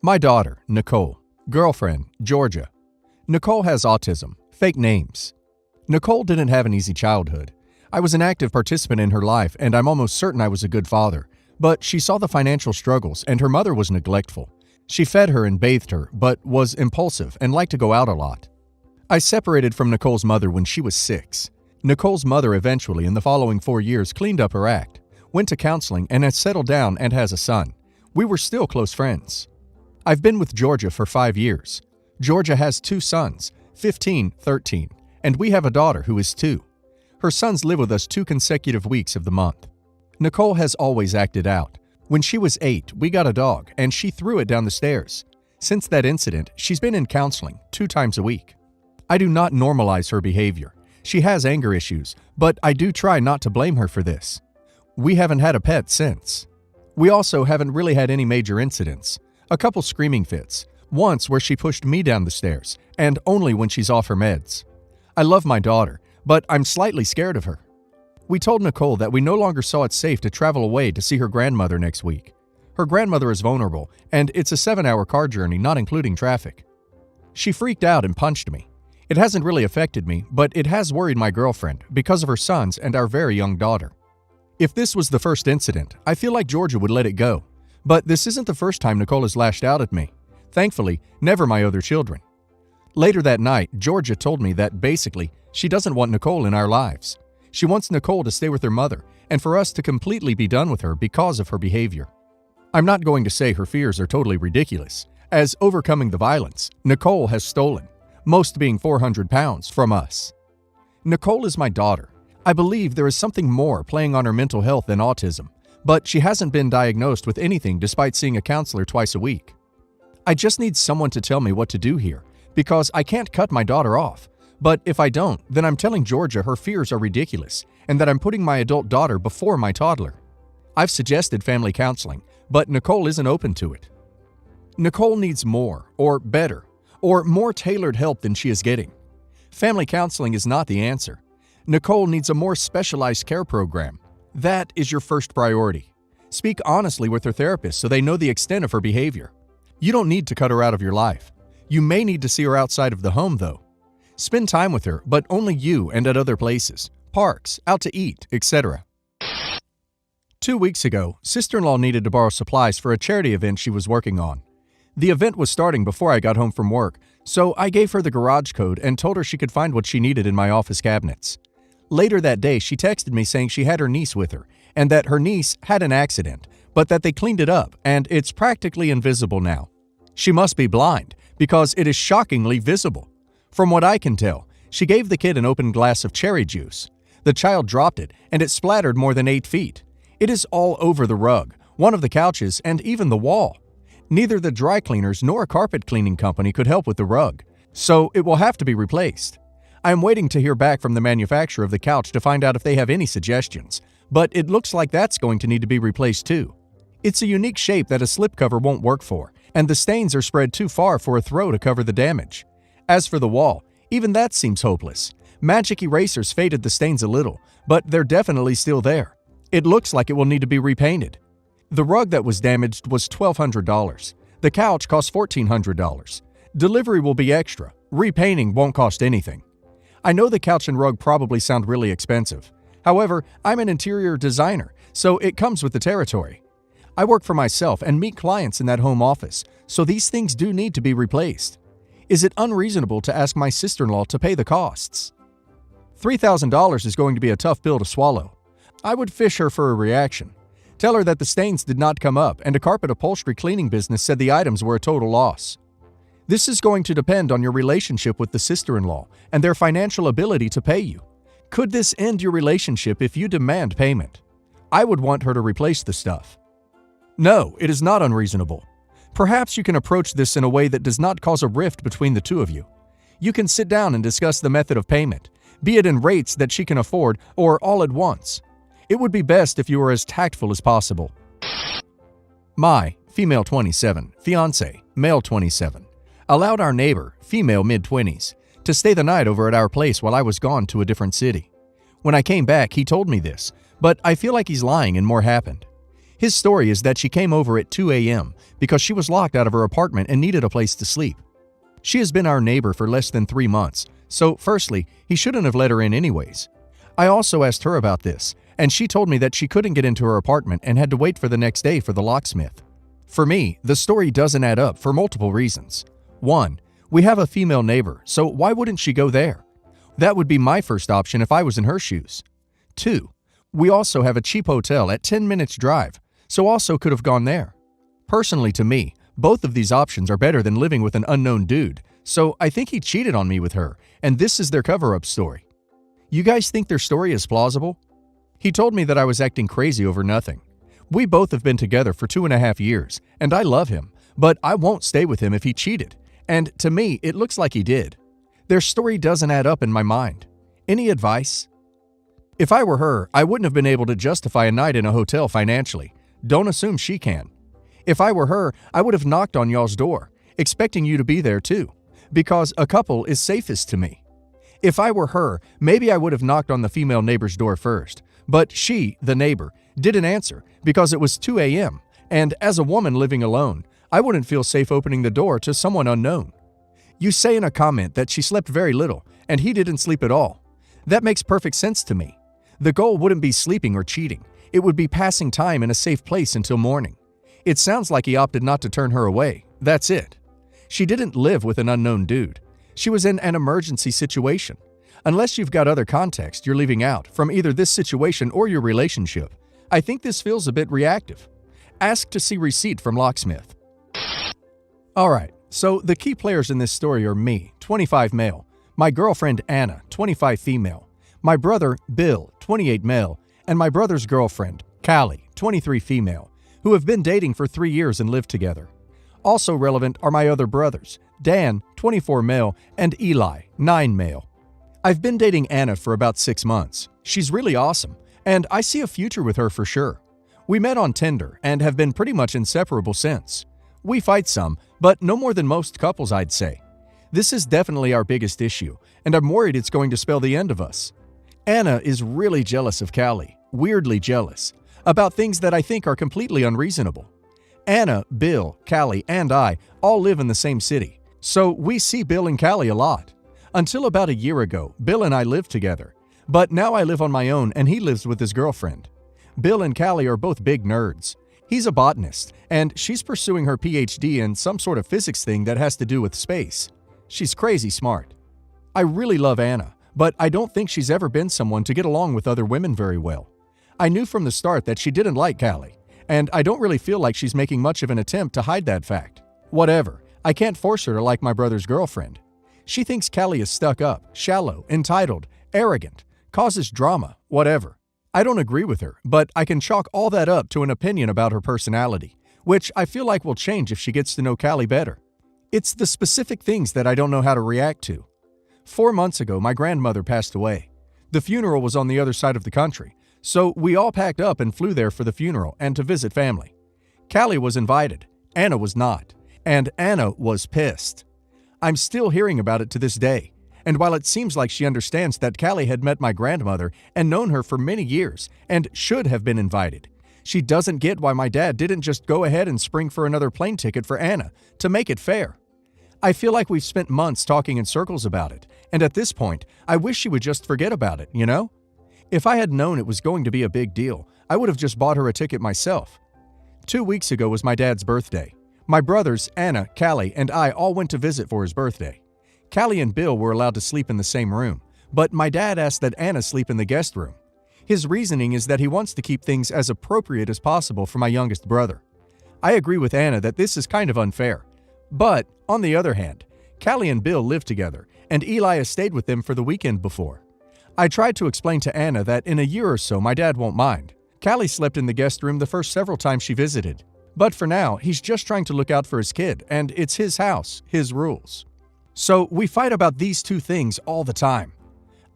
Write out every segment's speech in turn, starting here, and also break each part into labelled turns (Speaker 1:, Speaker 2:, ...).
Speaker 1: My daughter, Nicole. Girlfriend, Georgia. Nicole has autism. Fake names. Nicole didn't have an easy childhood. I was an active participant in her life, and I'm almost certain I was a good father. But she saw the financial struggles, and her mother was neglectful. She fed her and bathed her, but was impulsive and liked to go out a lot. I separated from Nicole's mother when she was 6. Nicole's mother eventually, in the following 4 years, cleaned up her act, went to counseling, and has settled down and has a son. We were still close friends. I've been with Georgia for 5 years. Georgia has 2 sons, 15, 13, and we have a daughter who is 2. Her sons live with us 2 consecutive weeks of the month. Nicole has always acted out. When she was 8, we got a dog, and she threw it down the stairs. Since that incident, she's been in counseling 2 times a week. I do not normalize her behavior. She has anger issues, but I do try not to blame her for this. We haven't had a pet since. We also haven't really had any major incidents. A couple screaming fits, once where she pushed me down the stairs, and only when she's off her meds. I love my daughter, but I'm slightly scared of her. We told Nicole that we no longer saw it safe to travel away to see her grandmother next week. Her grandmother is vulnerable, and it's a 7-hour car journey, not including traffic. She freaked out and punched me. It hasn't really affected me, but it has worried my girlfriend because of her sons and our very young daughter. If this was the first incident, I feel like Georgia would let it go. But this isn't the first time Nicole has lashed out at me. Thankfully, never my other children. Later that night, Georgia told me that basically, she doesn't want Nicole in our lives. She wants Nicole to stay with her mother and for us to completely be done with her because of her behavior. I'm not going to say her fears are totally ridiculous, as overcoming the violence, Nicole has stolen, most being 400 pounds, from us. Nicole is my daughter. I believe there is something more playing on her mental health than autism, but she hasn't been diagnosed with anything despite seeing a counselor twice a week. I just need someone to tell me what to do here, because I can't cut my daughter off. But if I don't, then I'm telling Georgia her fears are ridiculous and that I'm putting my adult daughter before my toddler. I've suggested family counseling, but Nicole isn't open to it. Nicole needs more, or better, or more tailored help than she is getting. Family counseling is not the answer. Nicole needs a more specialized care program. That is your first priority. Speak honestly with her therapist so they know the extent of her behavior. You don't need to cut her out of your life. You may need to see her outside of the home, though. Spend time with her, but only you and at other places, parks, out to eat, etc. 2 weeks ago, sister-in-law needed to borrow supplies for a charity event she was working on. The event was starting before I got home from work, so I gave her the garage code and told her she could find what she needed in my office cabinets. Later that day, she texted me saying she had her niece with her, and that her niece had an accident, but that they cleaned it up, and it's practically invisible now. She must be blind, because it is shockingly visible. From what I can tell, she gave the kid an open glass of cherry juice. The child dropped it, and it splattered more than 8 feet. It is all over the rug, one of the couches, and even the wall. Neither the dry cleaners nor a carpet cleaning company could help with the rug, so it will have to be replaced. I am waiting to hear back from the manufacturer of the couch to find out if they have any suggestions, but it looks like that's going to need to be replaced too. It's a unique shape that a slipcover won't work for, and the stains are spread too far for a throw to cover the damage. As for the wall, even that seems hopeless. Magic erasers faded the stains a little, but they're definitely still there. It looks like it will need to be repainted. The rug that was damaged was $1,200. The couch cost $1,400. Delivery will be extra. Repainting won't cost anything. I know the couch and rug probably sound really expensive. However, I'm an interior designer, so it comes with the territory. I work for myself and meet clients in that home office, so these things do need to be replaced. Is it unreasonable to ask my sister-in-law to pay the costs? $3,000 is going to be a tough pill to swallow. I would fish her for a reaction. Tell her that the stains did not come up and a carpet upholstery cleaning business said the items were a total loss. This is going to depend on your relationship with the sister-in-law and their financial ability to pay you. Could this end your relationship if you demand payment? I would want her to replace the stuff. No, it is not unreasonable. Perhaps you can approach this in a way that does not cause a rift between the two of you. You can sit down and discuss the method of payment, be it in rates that she can afford or all at once. It would be best if you were as tactful as possible. My, female 27, fiancé, male 27, allowed our neighbor, female mid-20s, to stay the night over at our place while I was gone to a different city. When I came back, he told me this, but I feel like he's lying and more happened. His story is that she came over at 2 a.m. because she was locked out of her apartment and needed a place to sleep. She has been our neighbor for less than 3 months, so firstly, he shouldn't have let her in anyways. I also asked her about this, and she told me that she couldn't get into her apartment and had to wait for the next day for the locksmith. For me, the story doesn't add up for multiple reasons. 1. We have a female neighbor, so why wouldn't she go there? That would be my first option if I was in her shoes. 2. We also have a cheap hotel at 10 minutes drive, so also could have gone there. Personally to me, both of these options are better than living with an unknown dude, so I think he cheated on me with her, and this is their cover-up story. You guys think their story is plausible? He told me that I was acting crazy over nothing. We both have been together for 2.5 years, and I love him, but I won't stay with him if he cheated, and to me, it looks like he did. Their story doesn't add up in my mind. Any advice? If I were her, I wouldn't have been able to justify a night in a hotel financially. Don't assume she can. If I were her, I would have knocked on y'all's door, expecting you to be there too, because a couple is safest to me. If I were her, maybe I would have knocked on the female neighbor's door first, but she, the neighbor, didn't answer because it was 2 a.m., and as a woman living alone, I wouldn't feel safe opening the door to someone unknown. You say in a comment that she slept very little, and he didn't sleep at all. That makes perfect sense to me. The goal wouldn't be sleeping or cheating. It would be passing time in a safe place until morning. It sounds like he opted not to turn her away. That's it. She didn't live with an unknown dude. She was in an emergency situation. Unless you've got other context you're leaving out from either this situation or your relationship, I think this feels a bit reactive. Ask to see receipt from locksmith. Alright, so the key players in this story are me, 25 male, my girlfriend Anna, 25 female, my brother Bill, 28 male, and my brother's girlfriend, Callie, 23 female, who have been dating for 3 years and live together. Also relevant are my other brothers, Dan, 24 male, and Eli, 9 male. I've been dating Anna for about 6 months. She's really awesome, and I see a future with her for sure. We met on Tinder and have been pretty much inseparable since. We fight some, but no more than most couples, I'd say. This is definitely our biggest issue, and I'm worried it's going to spell the end of us. Anna is really jealous of Callie, weirdly jealous, about things that I think are completely unreasonable. Anna, Bill, Callie, and I all live in the same city, so we see Bill and Callie a lot. Until about a year ago, Bill and I lived together, but now I live on my own and he lives with his girlfriend. Bill and Callie are both big nerds. He's a botanist, and she's pursuing her PhD in some sort of physics thing that has to do with space. She's crazy smart. I really love Anna, but I don't think she's ever been someone to get along with other women very well. I knew from the start that she didn't like Callie, and I don't really feel like she's making much of an attempt to hide that fact. Whatever, I can't force her to like my brother's girlfriend. She thinks Callie is stuck up, shallow, entitled, arrogant, causes drama, whatever. I don't agree with her, but I can chalk all that up to an opinion about her personality, which I feel like will change if she gets to know Callie better. It's the specific things that I don't know how to react to. 4 months ago, my grandmother passed away. The funeral was on the other side of the country, so we all packed up and flew there for the funeral and to visit family. Callie was invited, Anna was not, and Anna was pissed. I'm still hearing about it to this day. And while it seems like she understands that Callie had met my grandmother and known her for many years and should have been invited, she doesn't get why my dad didn't just go ahead and spring for another plane ticket for Anna to make it fair. I feel like we've spent months talking in circles about it, and at this point, I wish she would just forget about it, you know? If I had known it was going to be a big deal, I would have just bought her a ticket myself. 2 weeks ago was my dad's birthday. My brothers, Anna, Callie, and I all went to visit for his birthday. Callie and Bill were allowed to sleep in the same room, but my dad asked that Anna sleep in the guest room. His reasoning is that he wants to keep things as appropriate as possible for my youngest brother. I agree with Anna that this is kind of unfair. But, on the other hand, Callie and Bill live together, and Eli has stayed with them for the weekend before. I tried to explain to Anna that in a year or so my dad won't mind. Callie slept in the guest room the first several times she visited. But for now, he's just trying to look out for his kid, and it's his house, his rules. So we fight about these two things all the time.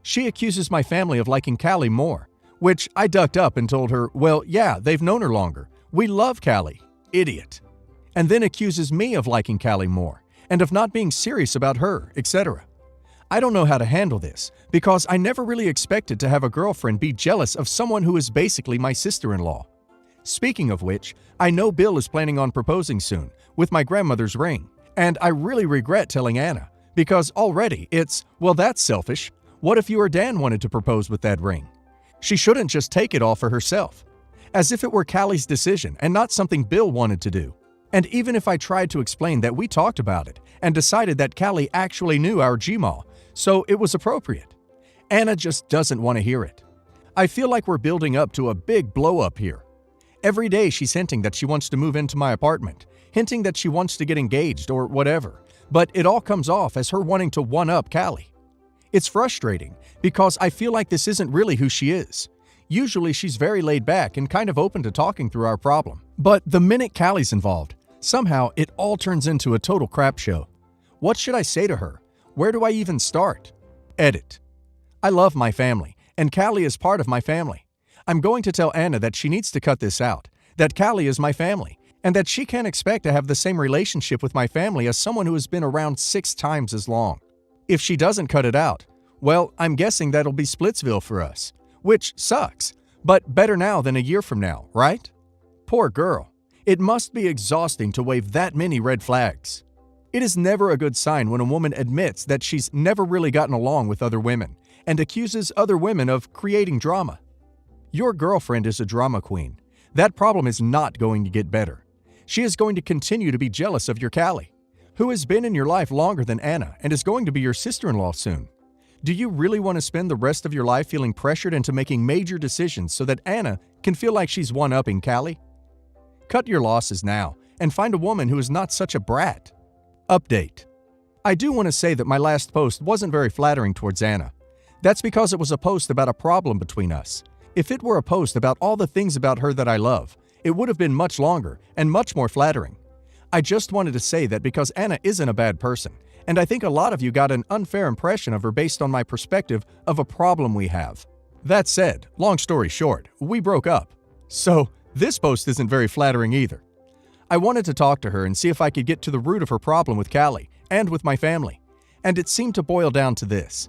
Speaker 1: She accuses my family of liking Callie more, which I ducked up and told her, well, yeah, they've known her longer. We love Callie. Idiot. And then accuses me of liking Callie more, and of not being serious about her, etc. I don't know how to handle this, because I never really expected to have a girlfriend be jealous of someone who is basically my sister-in-law. Speaking of which, I know Bill is planning on proposing soon, with my grandmother's ring, and I really regret telling Anna, because already it's, well, that's selfish. What if you or Dan wanted to propose with that ring? She shouldn't just take it all for herself. As if it were Callie's decision and not something Bill wanted to do. And even if I tried to explain that we talked about it and decided that Callie actually knew our Gmail, so it was appropriate, Anna just doesn't want to hear it. I feel like we're building up to a big blow-up here. Every day she's hinting that she wants to move into my apartment, hinting that she wants to get engaged or whatever, but it all comes off as her wanting to one-up Callie. It's frustrating because I feel like this isn't really who she is. Usually she's very laid back and kind of open to talking through our problem. But the minute Callie's involved, somehow it all turns into a total crap show. What should I say to her? Where do I even start? Edit. I love my family, and Callie is part of my family. I'm going to tell Anna that she needs to cut this out, that Callie is my family, and that she can't expect to have the same relationship with my family as someone who has been around 6 times as long. If she doesn't cut it out, well, I'm guessing that'll be Splitsville for us, which sucks, but better now than a year from now, right? Poor girl. It must be exhausting to wave that many red flags. It is never a good sign when a woman admits that she's never really gotten along with other women and accuses other women of creating drama. Your girlfriend is a drama queen. That problem is not going to get better. She is going to continue to be jealous of your Callie, who has been in your life longer than Anna and is going to be your sister-in-law soon. Do you really want to spend the rest of your life feeling pressured into making major decisions so that Anna can feel like she's one-upping Callie? Cut your losses now and find a woman who is not such a brat. Update. I do want to say that my last post wasn't very flattering towards Anna. That's because it was a post about a problem between us. If it were a post about all the things about her that I love, it would have been much longer and much more flattering. I just wanted to say that because Anna isn't a bad person, and I think a lot of you got an unfair impression of her based on my perspective of a problem we have. That said, long story short, we broke up. So, this post isn't very flattering either. I wanted to talk to her and see if I could get to the root of her problem with Callie and with my family, and it seemed to boil down to this.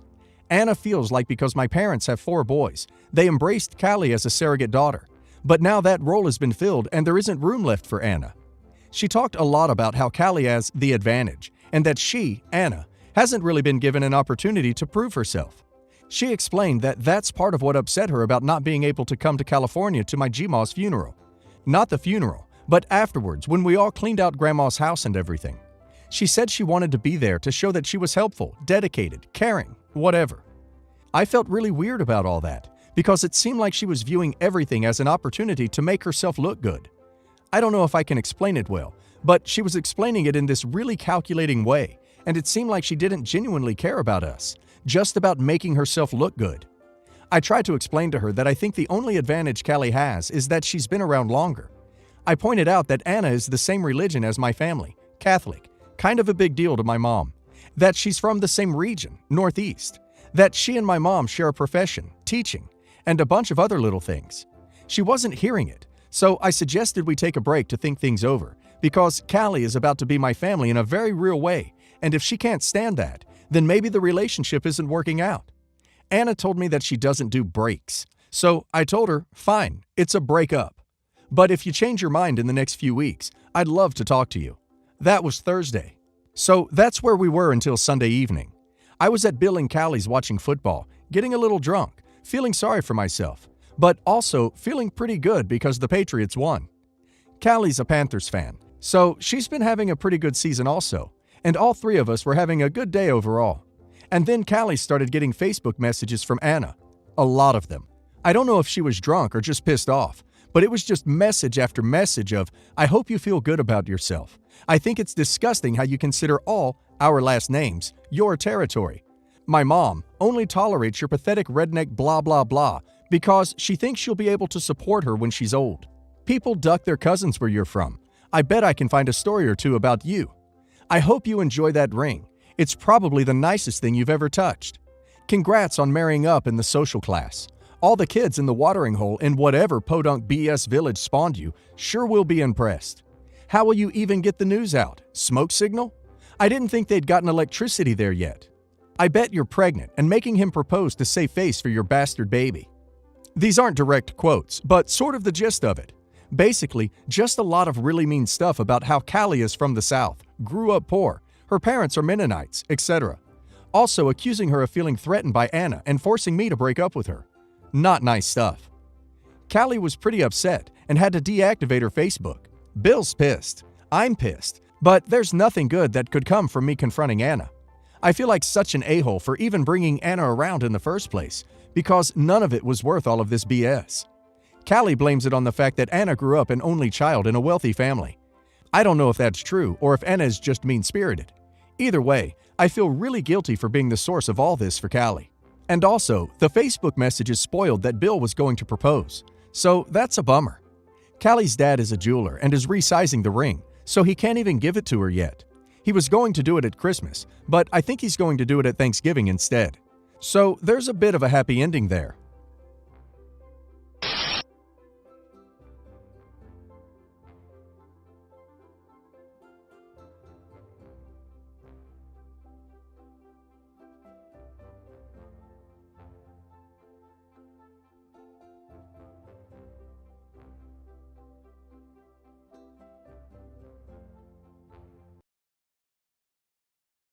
Speaker 1: Anna feels like because my parents have 4 boys, they embraced Callie as a surrogate daughter, but now that role has been filled and there isn't room left for Anna. She talked a lot about how Callie has the advantage, and that she, Anna, hasn't really been given an opportunity to prove herself. She explained that that's part of what upset her about not being able to come to California to my Gma's funeral. Not the funeral, but afterwards when we all cleaned out Grandma's house and everything. She said she wanted to be there to show that she was helpful, dedicated, caring, whatever. I felt really weird about all that, because it seemed like she was viewing everything as an opportunity to make herself look good. I don't know if I can explain it well, but she was explaining it in this really calculating way, and it seemed like she didn't genuinely care about us, just about making herself look good. I tried to explain to her that I think the only advantage Callie has is that she's been around longer. I pointed out that Anna is the same religion as my family, Catholic, kind of a big deal to my mom, that she's from the same region, Northeast, that she and my mom share a profession, teaching, and a bunch of other little things. She wasn't hearing it, so I suggested we take a break to think things over, because Callie is about to be my family in a very real way, and if she can't stand that, then maybe the relationship isn't working out. Anna told me that she doesn't do breaks, so I told her, fine, it's a breakup. But if you change your mind in the next few weeks, I'd love to talk to you. That was Thursday. So that's where we were until Sunday evening. I was at Bill and Callie's watching football, getting a little drunk, feeling sorry for myself, but also feeling pretty good because the Patriots won. Callie's a Panthers fan, so she's been having a pretty good season also, and all 3 of us were having a good day overall. And then Callie started getting Facebook messages from Anna. A lot of them. I don't know if she was drunk or just pissed off, but it was just message after message of, I hope you feel good about yourself. I think it's disgusting how you consider all, our last names, your territory. My mom only tolerates your pathetic redneck blah blah blah because she thinks she'll be able to support her when she's old. People duck their cousins where you're from. I bet I can find a story or 2 about you. I hope you enjoy that ring. It's probably the nicest thing you've ever touched. Congrats on marrying up in the social class. All the kids in the watering hole in whatever podunk BS village spawned you sure will be impressed. How will you even get the news out? Smoke signal? I didn't think they'd gotten electricity there yet. I bet you're pregnant and making him propose to save face for your bastard baby. These aren't direct quotes, but sort of the gist of it. Basically, just a lot of really mean stuff about how Callie is from the South, grew up poor, her parents are Mennonites, etc. Also accusing her of feeling threatened by Anna and forcing me to break up with her. Not nice stuff. Callie was pretty upset and had to deactivate her Facebook. Bill's pissed. I'm pissed. But there's nothing good that could come from me confronting Anna. I feel like such an a-hole for even bringing Anna around in the first place, because none of it was worth all of this BS. Callie blames it on the fact that Anna grew up an only child in a wealthy family. I don't know if that's true or if Anna is just mean-spirited. Either way, I feel really guilty for being the source of all this for Callie. And also, the Facebook messages spoiled that Bill was going to propose. So that's a bummer. Callie's dad is a jeweler and is resizing the ring, so he can't even give it to her yet. He was going to do it at Christmas, but I think he's going to do it at Thanksgiving instead. So there's a bit of a happy ending there.